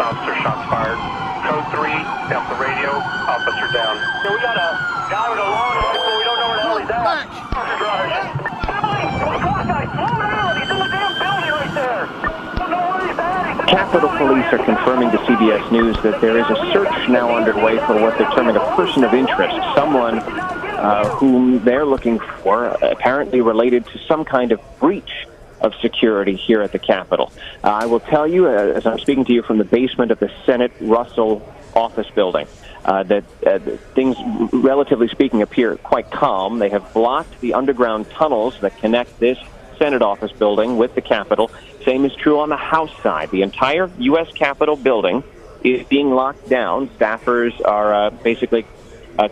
officer, shots fired. Code 3, off the radio, officer down. So we got a guy with a long rifle, we don't know where the hell he's at. Officer drive. Slow down, he's in the damn building right there. Don't know where he's at. Capitol Police are confirming to CBS News that there is a search now underway for what they're terming a person of interest, someone whom they're looking for, apparently related to some kind of breach of security here at the Capitol. I will tell you, as I'm speaking to you from the basement of the Senate Russell office building, that things, relatively speaking, appear quite calm. They have blocked the underground tunnels that connect this Senate office building with the Capitol. Same is true on the House side. The entire U.S. Capitol building is being locked down. Staffers are basically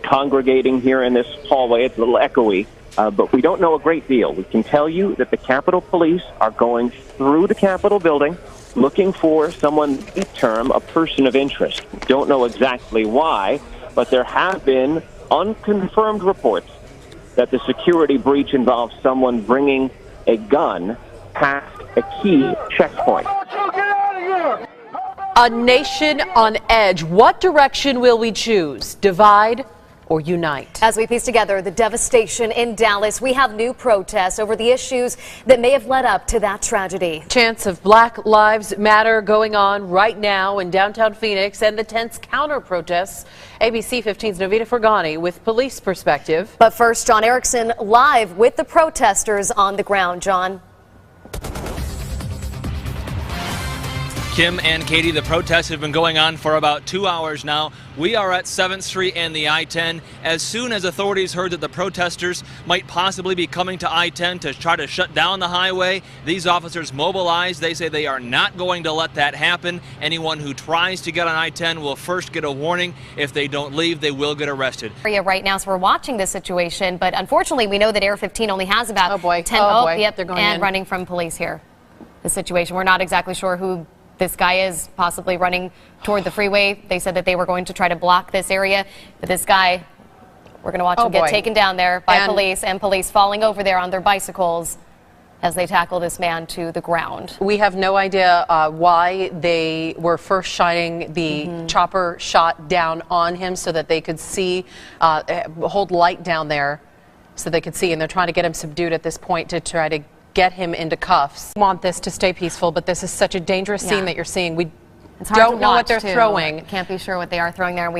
congregating here in this hallway. It's a little echoey. But we don't know a great deal. We can tell you that the Capitol Police are going through the Capitol building looking for someone, they term a person of interest. Don't know exactly why, but there have been unconfirmed reports that the security breach involves someone bringing a gun past a key checkpoint. A nation on edge. What direction will we choose? Divide or unite? As we piece together the devastation in Dallas, we have new protests over the issues that may have led up to that tragedy. Chants of Black Lives Matter going on right now in downtown Phoenix and the tense counter-protests. ABC 15's Novita Fergani with police perspective. But first, John Erickson live with the protesters on the ground. John. Kim and Katie, the protests have been going on for about 2 hours now. We are at 7th Street and the I-10. As soon as authorities heard that the protesters might possibly be coming to I-10 to try to shut down the highway, these officers mobilized. They say they are not going to let that happen. Anyone who tries to get on I-10 will first get a warning. If they don't leave, they will get arrested. Right now, so we're watching this situation, but unfortunately, we know that Air 15 only has about 10. Yep, they're going in. Running from police here. The situation, we're not exactly sure who this guy is, possibly running toward the freeway. They said that they were going to try to block this area, but this guy, we're going to watch him get taken down there by police, and police falling over there on their bicycles as they tackle this man to the ground. We have no idea why they were first shining the chopper shot down on him so that they could see, hold light down there so they could see, and they're trying to get him subdued at this point to try to get him into cuffs. We want this to stay peaceful, but this is such a dangerous scene that you're seeing. We don't know what they're throwing. Can't be sure what they are throwing there.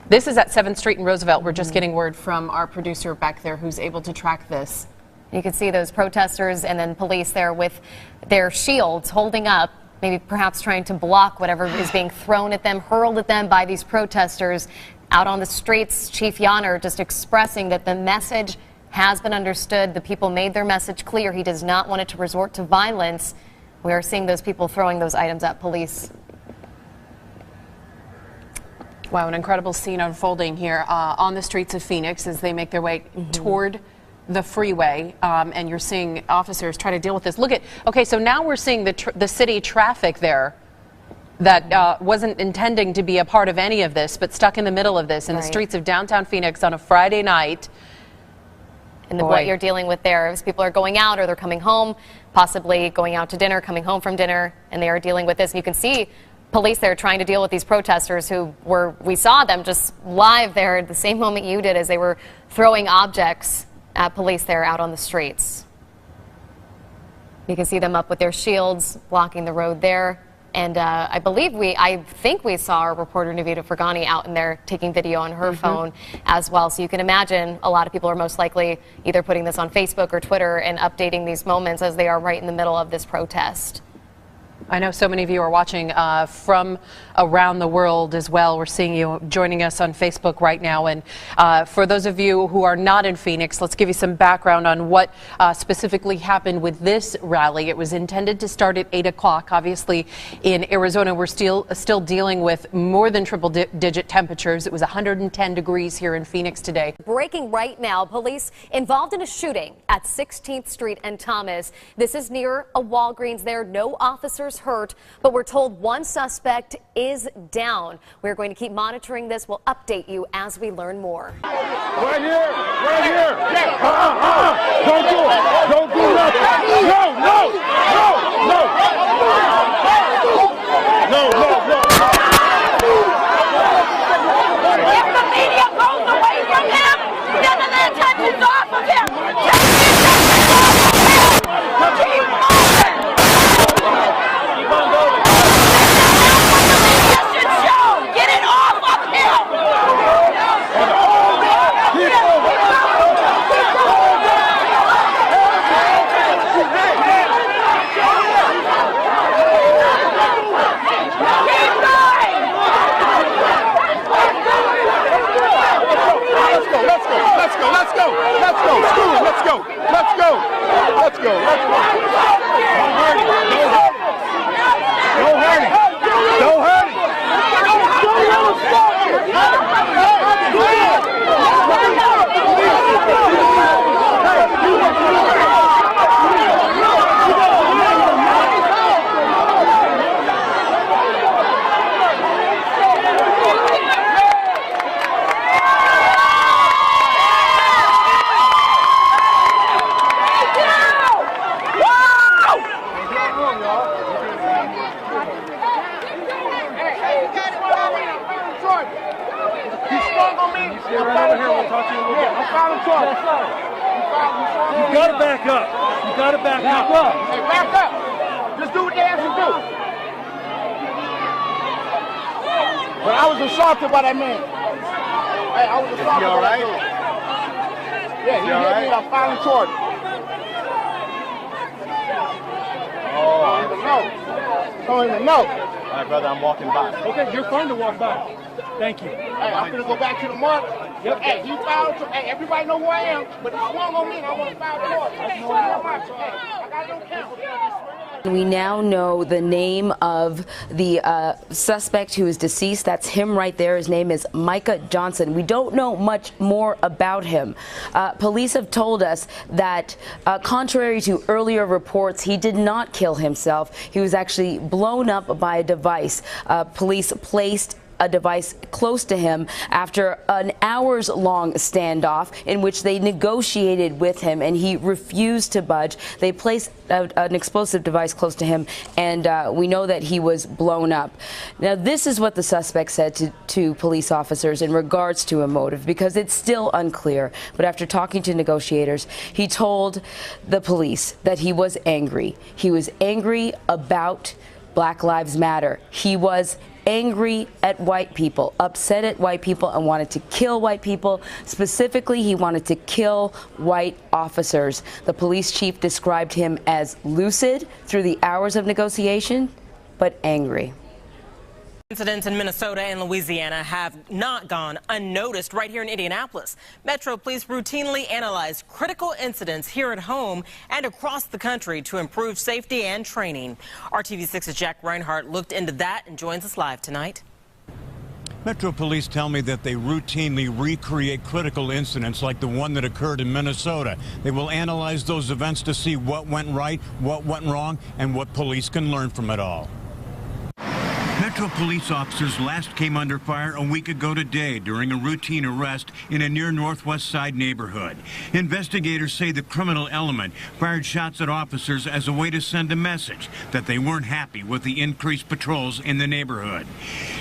This is at 7th Street and Roosevelt. We're just getting word from our producer back there who's able to track this. You can see those protesters and then police there with their shields holding up, maybe perhaps trying to block whatever is being thrown at them, hurled at them by these protesters. Out on the streets, Chief Yonner just expressing that the message has been understood. The people made their message clear. He does not want it to resort to violence. We are seeing those people throwing those items at police. Wow, an incredible scene unfolding here on the streets of Phoenix as they make their way toward the freeway, and you're seeing officers try to deal with this. Look at, okay, so now we're seeing the city traffic there that wasn't intending to be a part of any of this, but stuck in the middle of this in the streets of downtown Phoenix on a Friday night. And what you're dealing with there is people are going out or they're coming home, possibly going out to dinner, coming home from dinner, and they are dealing with this. And you can see police there trying to deal with these protesters we saw them just live there at the same moment you did as they were throwing objects at police there out on the streets. You can see them up with their shields blocking the road there. And I think we saw our reporter Novita Fergani out in there taking video on her phone as well. So you can imagine a lot of people are most likely either putting this on Facebook or Twitter and updating these moments as they are right in the middle of this protest. I know so many of you are watching from around the world as well. We're seeing you joining us on Facebook right now. And for those of you who are not in Phoenix, let's give you some background on what specifically happened with this rally. It was intended to start at 8 o'clock. Obviously, in Arizona, we're still dealing with more than triple-digit temperatures. It was 110 degrees here in Phoenix today. Breaking right now, police involved in a shooting at 16th Street and Thomas. This is near a Walgreens there. No officers hurt, but we're told one suspect is down. We're going to keep monitoring this. We'll update you as we learn more. Right here, right here. Don't do it. Don't do nothing. No. Don't hurt him. You gotta back up. You gotta back up. Hey, back up. Just do what they ask you to do. But I was assaulted by that man. Hey, I was assaulted by that dude. Yeah, he hit me. I'm filing charges. Oh, Don't even know. all right, brother, I'm walking by. Okay, you're fine to walk by. Thank you. Hey, I'm gonna go back to the mark. Yep. Hey, he filed. Hey, everybody know who I am, but he swung on me and I want to file charges. Hey, I got no count. We now know the name of the suspect who is deceased. That's him right there. His name is Micah Johnson. We don't know much more about him. Police have told us that contrary to earlier reports, he did not kill himself. He was actually blown up by a device. Police placed a device close to him after an hours-long standoff in which they negotiated with him and he refused to budge. They placed an explosive device close to him, and we know that he was blown up. Now, this is what the suspect said to police officers in regards to a motive, because it's still unclear. But after talking to negotiators, he told the police that he was angry. He was angry about Black Lives Matter. He was angry at white people, upset at white people, and wanted to kill white people. Specifically, he wanted to kill white officers. The police chief described him as lucid through the hours of negotiation, but angry. Incidents in Minnesota and Louisiana have not gone unnoticed right here in Indianapolis. Metro Police routinely analyze critical incidents here at home and across the country to improve safety and training. RTV6's Jack Reinhardt looked into that and joins us live tonight. Metro Police tell me that they routinely recreate critical incidents like the one that occurred in Minnesota. They will analyze those events to see what went right, what went wrong, and what police can learn from it all. Metro police officers last came under fire a week ago today during a routine arrest in a near Northwest Side neighborhood. Investigators say the criminal element fired shots at officers as a way to send a message that they weren't happy with the increased patrols in the neighborhood.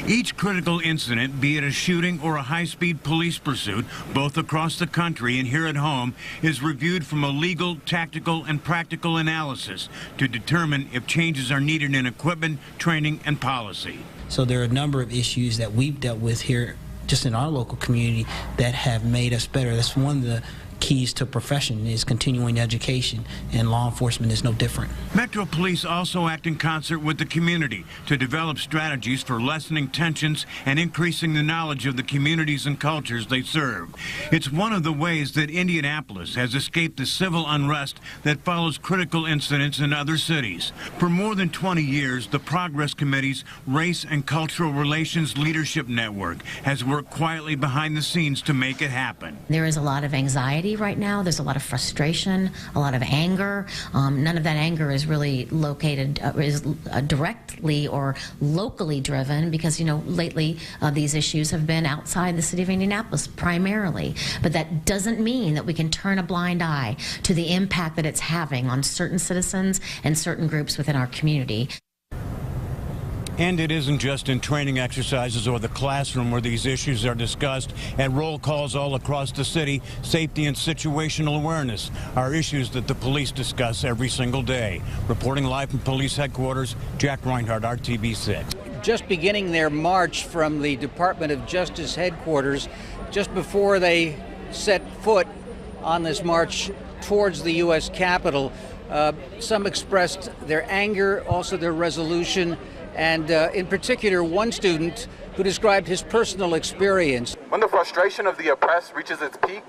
Each critical incident, be it a shooting or a high-speed police pursuit, both across the country and here at home, is reviewed from a legal, tactical, and practical analysis to determine if changes are needed in equipment, training, and policy. So there are a number of issues that we've dealt with here just in our local community that have made us better. That's one of the keys to profession is continuing education, and law enforcement is no different. Metro Police also act in concert with the community to develop strategies for lessening tensions and increasing the knowledge of the communities and cultures they serve. It's one of the ways that Indianapolis has escaped the civil unrest that follows critical incidents in other cities. For more than 20 years, the Progress Committee's Race and Cultural Relations Leadership Network has worked quietly behind the scenes to make it happen. There is a lot of anxiety right now. There's a lot of frustration, a lot of anger. None of that anger is really located, is directly or locally driven, because, you know, lately these issues have been outside the city of Indianapolis primarily. But that doesn't mean that we can turn a blind eye to the impact that it's having on certain citizens and certain groups within our community. And it isn't just in training exercises or the classroom where these issues are discussed. At roll calls all across the city, safety and situational awareness are issues that the police discuss every single day. Reporting live from police headquarters, Jack Reinhardt, RTV6. Just beginning their march from the Department of Justice headquarters, just before they set foot on this march towards the U.S. Capitol, some expressed their anger, also their resolution, and in particular, one student who described his personal experience. When the frustration of the oppressed reaches its peak,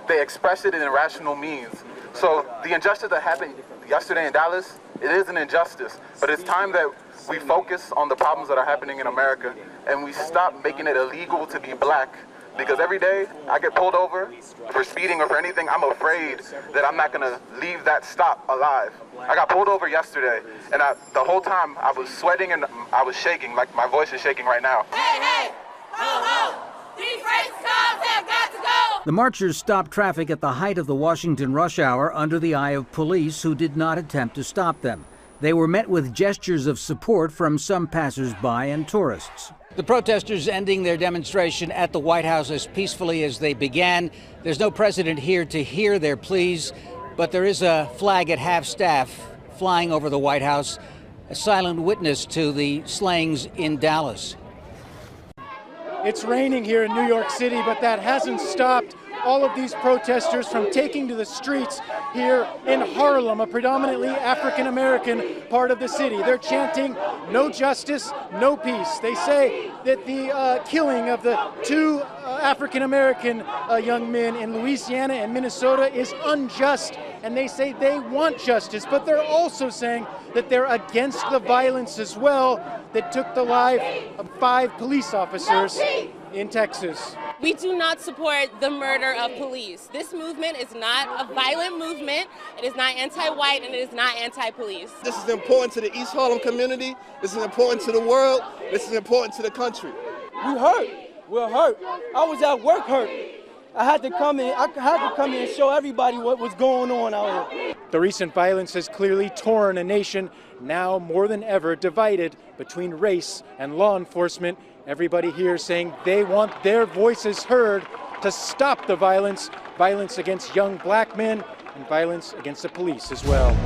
they express it in irrational means. So the injustice that happened yesterday in Dallas, it is an injustice, but it's time that we focus on the problems that are happening in America and we stop making it illegal to be black. Because every day I get pulled over for speeding or for anything, I'm afraid that I'm not going to leave that stop alive. I got pulled over yesterday, and the whole time I was sweating and I was shaking, like my voice is shaking right now. Hey, hey, ho, ho, these racist cops have got to go! The marchers stopped traffic at the height of the Washington rush hour under the eye of police who did not attempt to stop them. They were met with gestures of support from some passers-by and tourists. The protesters ending their demonstration at the White House as peacefully as they began. There's no president here to hear their pleas, but there is a flag at half-staff flying over the White House, a silent witness to the slayings in Dallas. It's raining here in New York City, but that hasn't stopped all of these protesters from taking to the streets here in Harlem, a predominantly African-American part of the city. They're chanting, "No justice, no peace." They say that the killing of the two African-American young men in Louisiana and Minnesota is unjust, and they say they want justice, but they're also saying that they're against the violence as well that took the life of 5 police officers in Texas. We do not support the murder of police. This movement is not a violent movement. It is not anti-white and it is not anti-police. This is important to the East Harlem community. This is important to the world. This is important to the country. We hurt. We're hurt. I was at work hurt. I had to come in and show everybody what was going on out here. The recent violence has clearly torn a nation now more than ever divided between race and law enforcement. Everybody here saying they want their voices heard to stop the violence against young black men and violence against the police as well.